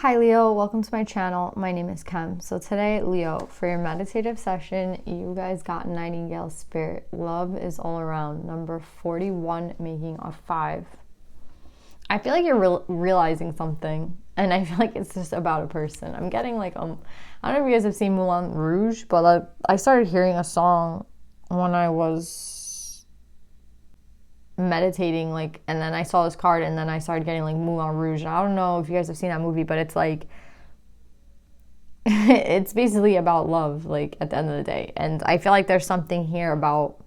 Hi Leo, welcome to my channel. My name is Kem. So today, Leo, for your meditative session, you guys got Nightingale Spirit. Love is all around. Number 41, making a 5. I feel like you're realizing something, and I feel like it's just about a person. I'm getting like, I don't know if you guys have seen Moulin, Rouge, but I started hearing a song when I was meditating, like, and then I saw this card, and then I started getting like Moulin Rouge. And I don't know if you guys have seen that movie, but it's like it's basically about love, like at the end of the day. And I feel like there's something here about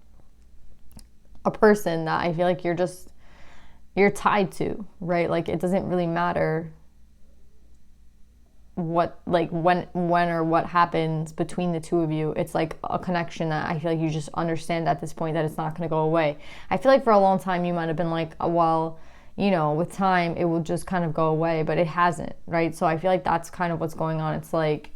a person that I feel like you're tied to, right? Like it doesn't really matter what, like when or what happens between the two of you. It's like a connection that I feel like you just understand at this point that it's not going to go away. I feel like for a long time you might have been like, well, you know, with time it will just kind of go away, but it hasn't, right? So I feel like that's kind of what's going on. It's like,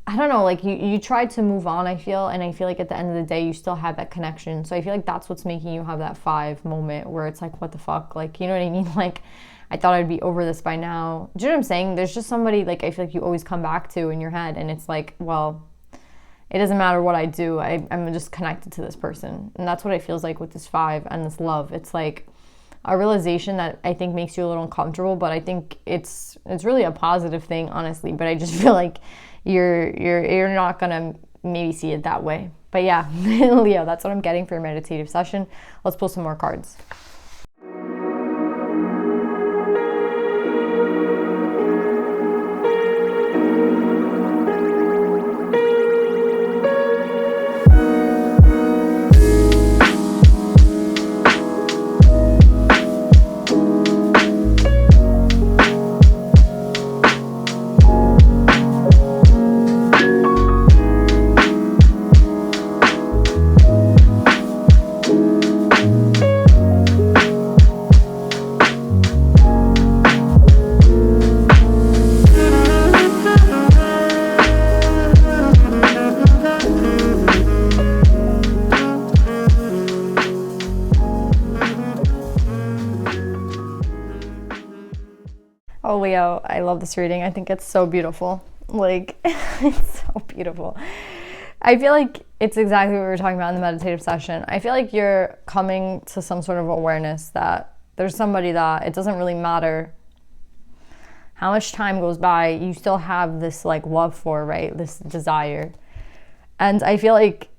I don't know, like you tried to move on, I feel, and I feel like at the end of the day you still have that connection. So I feel like that's what's making you have that 5 moment where it's like, what the fuck, like, you know what I mean? Like, I thought I'd be over this by now. Do you know what I'm saying? There's just somebody, like, I feel like you always come back to in your head, and it's like, well, it doesn't matter what I do, I'm just connected to this person. And that's what it feels like with this 5 and this love. It's like a realization that I think makes you a little uncomfortable, but I think it's really a positive thing, honestly. But I just feel like you're not gonna maybe see it that way. But yeah, Leo, that's what I'm getting for your meditative session. Let's pull some more cards. Oh, Leo, I love this reading. I think it's so beautiful. Like, it's so beautiful. I feel like it's exactly what we were talking about in the meditative session. I feel like you're coming to some sort of awareness that there's somebody that it doesn't really matter how much time goes by, you still have this like love for, right? This desire. And I feel like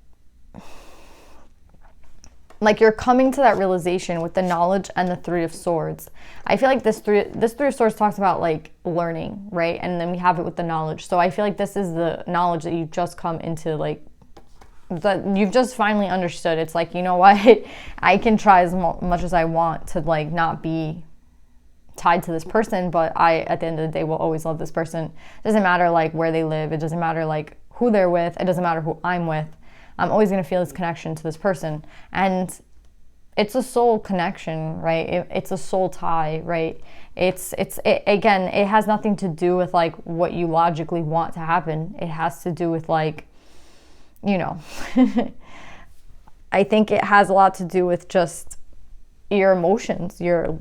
you're coming to that realization with the knowledge and the 3 of Swords. I feel like this three of Swords talks about like learning, right? And then we have it with the knowledge. So I feel like this is the knowledge that you've just come into, like that you've just finally understood. It's like, you know what? I can try as much as I want to like not be tied to this person, but I, at the end of the day, will always love this person. It doesn't matter like where they live. It doesn't matter like who they're with. It doesn't matter who I'm with. I'm always going to feel this connection to this person. And it's a soul connection, right? It's a soul tie, right? Again, it has nothing to do with like what you logically want to happen. It has to do with like, you know, I think it has a lot to do with just your emotions, your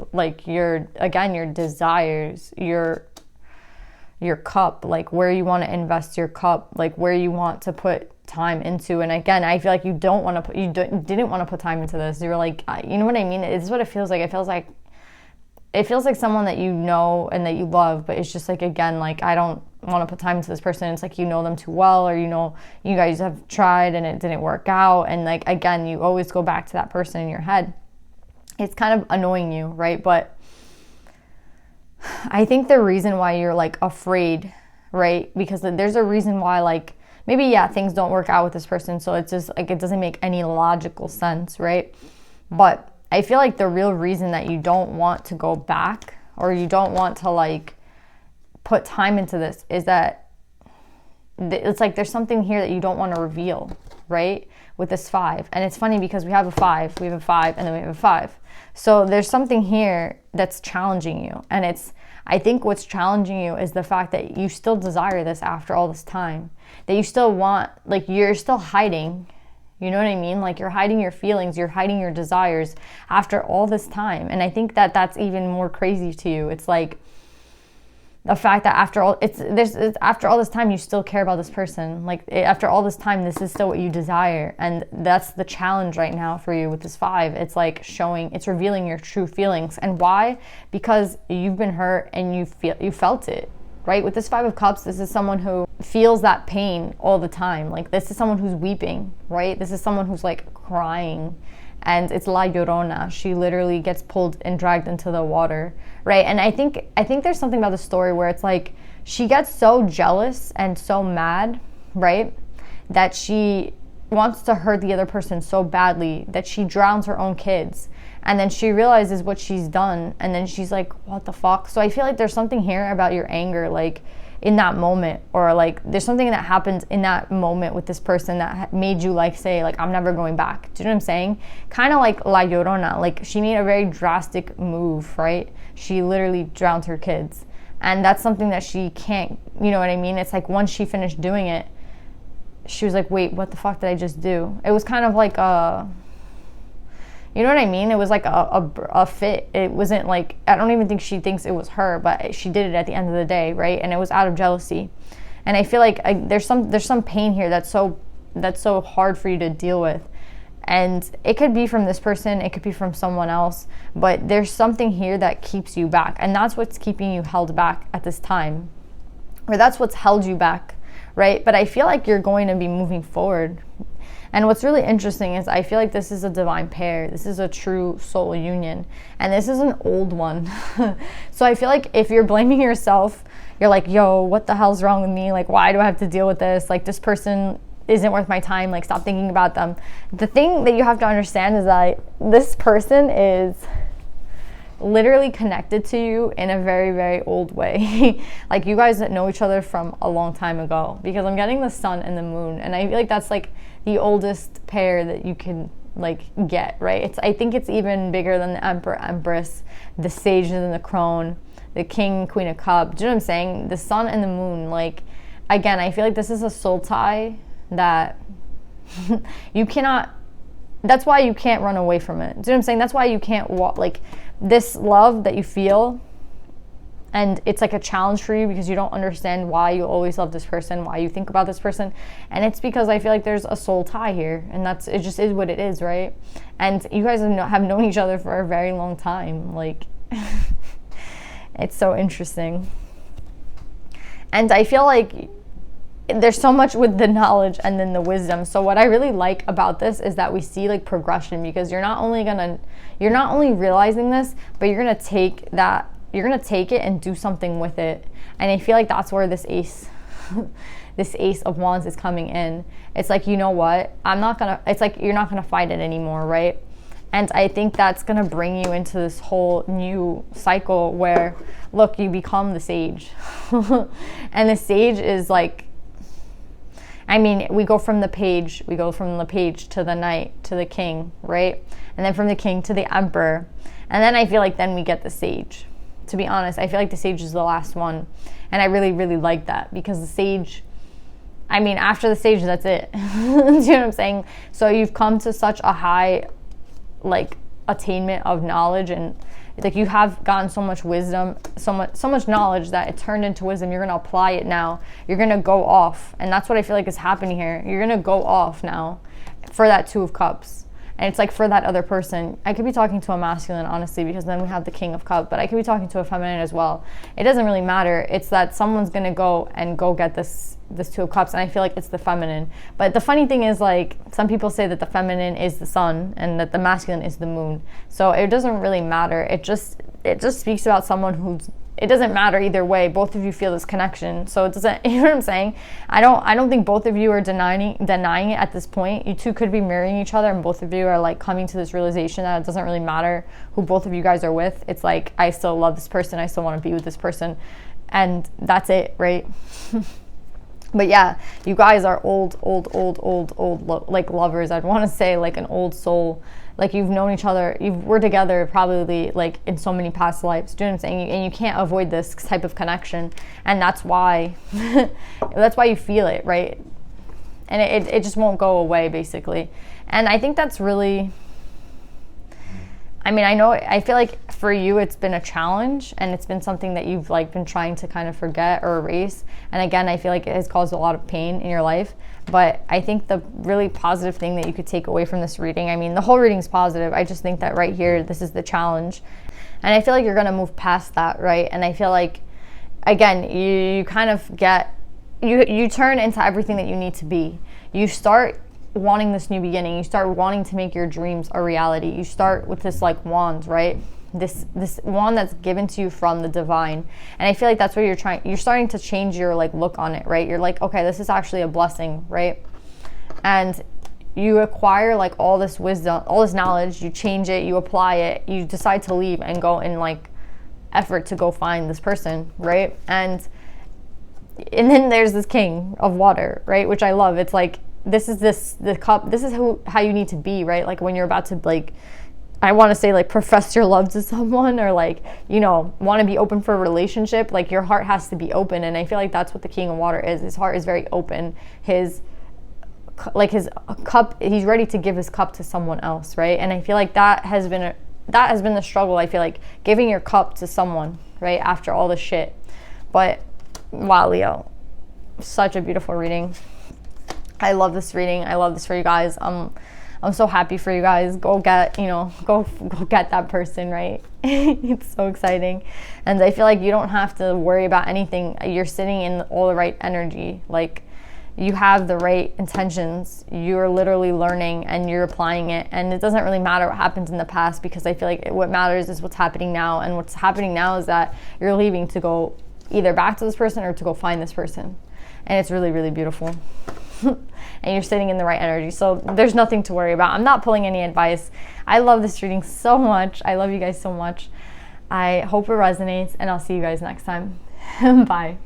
desires, your cup, like where you want to invest your cup, like where you want to put time into. And again, I feel like you didn't want to put time into this. You were like, you know what I mean? It's what it feels like. It feels like someone that you know and that you love, but it's just like, again, like I don't want to put time into this person. It's like you know them too well, or you know you guys have tried and it didn't work out, and like again, you always go back to that person in your head. It's kind of annoying you, right? But I think the reason why you're like afraid, right? Because there's a reason why, like, maybe, yeah, things don't work out with this person, so it's just like it doesn't make any logical sense, right? But I feel like the real reason that you don't want to go back, or you don't want to like put time into this, is that it's like there's something here that you don't want to reveal, right? With this 5. And it's funny because we have a 5, and then we have a 5. So there's something here that's challenging you. And I think what's challenging you is the fact that you still desire this after all this time. That you still want, like you're still hiding, you know what I mean? Like you're hiding your feelings, you're hiding your desires after all this time. And I think that that's even more crazy to you. It's like, the fact that after all after all this time you still care about this person. Like after all this time, this is still what you desire, and that's the challenge right now for you with this 5. It's like it's revealing your true feelings. And why? Because you've been hurt and you felt it, right? With this 5 of Cups, this is someone who feels that pain all the time. Like this is someone who's weeping, right? This is someone who's like crying. And it's La Llorona. She literally gets pulled and dragged into the water, right? And I think there's something about the story where it's like she gets so jealous and so mad, right, that she wants to hurt the other person so badly that she drowns her own kids. And then she realizes what she's done, and then she's like, what the fuck? So I feel like there's something here about your anger, like in that moment, or like there's something that happened in that moment with this person that made you like say like, I'm never going back. Do you know what I'm saying? Kind of like La Llorona. Like she made a very drastic move, right? She literally drowned her kids, and that's something that she can't, you know what I mean? It's like once she finished doing it, she was like, wait, what the fuck did I just do? It was kind of like you know what I mean? It was like a fit. It wasn't like, I don't even think she thinks it was her, but she did it at the end of the day, right? And it was out of jealousy. And I feel like there's some pain here that's so hard for you to deal with. And it could be from this person, it could be from someone else, but there's something here that keeps you back. And that's what's keeping you held back at this time. Or that's what's held you back, right? But I feel like you're going to be moving forward. And what's really interesting is I feel like this is a divine pair. This is a true soul union. And this is an old one. So I feel like if you're blaming yourself, you're like, yo, what the hell's wrong with me? Like, why do I have to deal with this? Like, this person isn't worth my time. Like, stop thinking about them. The thing that you have to understand is that this person is literally connected to you in a very, very old way. Like, you guys know each other from a long time ago, because I'm getting the sun and the moon, and I feel like that's like the oldest pair that you can like get, right? I think it's even bigger than the Emperor, Empress, the Sage and the Crone, the King, Queen of Cups. Do you know what I'm saying? The sun and the moon. Like, again, I feel like this is a soul tie that you cannot, that's why you can't run away from it. Do you know what I'm saying? That's why you can't walk, like, this love that you feel, and it's like a challenge for you because you don't understand why you always love this person, why you think about this person. And it's because I feel like there's a soul tie here, and it just is what it is, right? And you guys have known each other for a very long time. Like, it's so interesting. And I feel like there's so much with the knowledge and then the wisdom. So what I really like about this is that we see like progression, because you're not only realizing this, but you're gonna take it and do something with it. And I feel like that's where this ace of wands is coming in. It's like, you know what, it's like you're not gonna fight it anymore, right? And I think that's gonna bring you into this whole new cycle where, look, you become the sage. And the sage is like, I mean, we go from the page to the knight to the king, right? And then from the king to the emperor. And then I feel like then we get the sage. To be honest, I feel like the sage is the last one. And I really, really like that, because the sage, I mean, after the sage, that's it. Do you know what I'm saying? So you've come to such a high, like, attainment of knowledge, and like you have gotten so much wisdom, so much knowledge that it turned into wisdom. You're gonna apply it now. You're gonna go off, and that's what I feel like is happening here. You're gonna go off now for that 2 of Cups. And it's like for that other person. I could be talking to a masculine, honestly, because then we have the King of Cups, but I could be talking to a feminine as well. It doesn't really matter. It's that someone's gonna go get this 2 of Cups, and I feel like it's the feminine. But the funny thing is, like, some people say that the feminine is the sun and that the masculine is the moon. So it doesn't really matter. It just speaks about someone who's, it doesn't matter either way. Both of you feel this connection. So it doesn't, you know what I'm saying? I don't think both of you are denying it at this point. You two could be marrying each other, and both of you are like coming to this realization that it doesn't really matter who both of you guys are with. It's like, I still love this person. I still want to be with this person. And that's it, right? But yeah, you guys are old, like lovers. I'd want to say like an old soul. Like, you've known each other, we're together probably like in so many past lives. Do you know what I'm saying? And you can't avoid this type of connection. And that's why, you feel it, right? And it just won't go away, basically. And I think that's really, I mean, I feel like for you it's been a challenge, and it's been something that you've like been trying to kind of forget or erase. And again, I feel like it has caused a lot of pain in your life. But I think the really positive thing that you could take away from this reading, I mean, the whole reading is positive. I just think that right here, this is the challenge. And I feel like you're going to move past that, right? And I feel like, again, you kind of get, you turn into everything that you need to be. You start wanting this new beginning. You start wanting to make your dreams a reality. You start with this like wand, right? This wand that's given to you from the divine. And I feel like that's where you're starting to change your like look on it, right? You're like, okay, this is actually a blessing, right? And you acquire like all this wisdom, all this knowledge, you change it, you apply it, you decide to leave and go in like effort to go find this person, right? And then there's this king of water, right? Which I love. It's like, the cup, this is how you need to be, right? Like when you're about to like, I want to say like profess your love to someone, or like, you know, want to be open for a relationship, like your heart has to be open. And I feel like that's what the king of water is. His heart is very open. His cup, he's ready to give his cup to someone else, right? And I feel like that has been the struggle. I feel like giving your cup to someone, right, after all the shit. But wow, Leo, such a beautiful reading. I love this reading. I love this for you guys. I'm so happy for you guys. Go get that person, right? It's so exciting. And I feel like you don't have to worry about anything. You're sitting in all the right energy. Like, you have the right intentions. You're literally learning and you're applying it. And it doesn't really matter what happens in the past, because I feel like what matters is what's happening now. And what's happening now is that you're leaving to go either back to this person or to go find this person. And it's really, really beautiful. And you're sitting in the right energy. So there's nothing to worry about. I'm not pulling any advice. I love this reading so much. I love you guys so much. I hope it resonates, and I'll see you guys next time. Bye.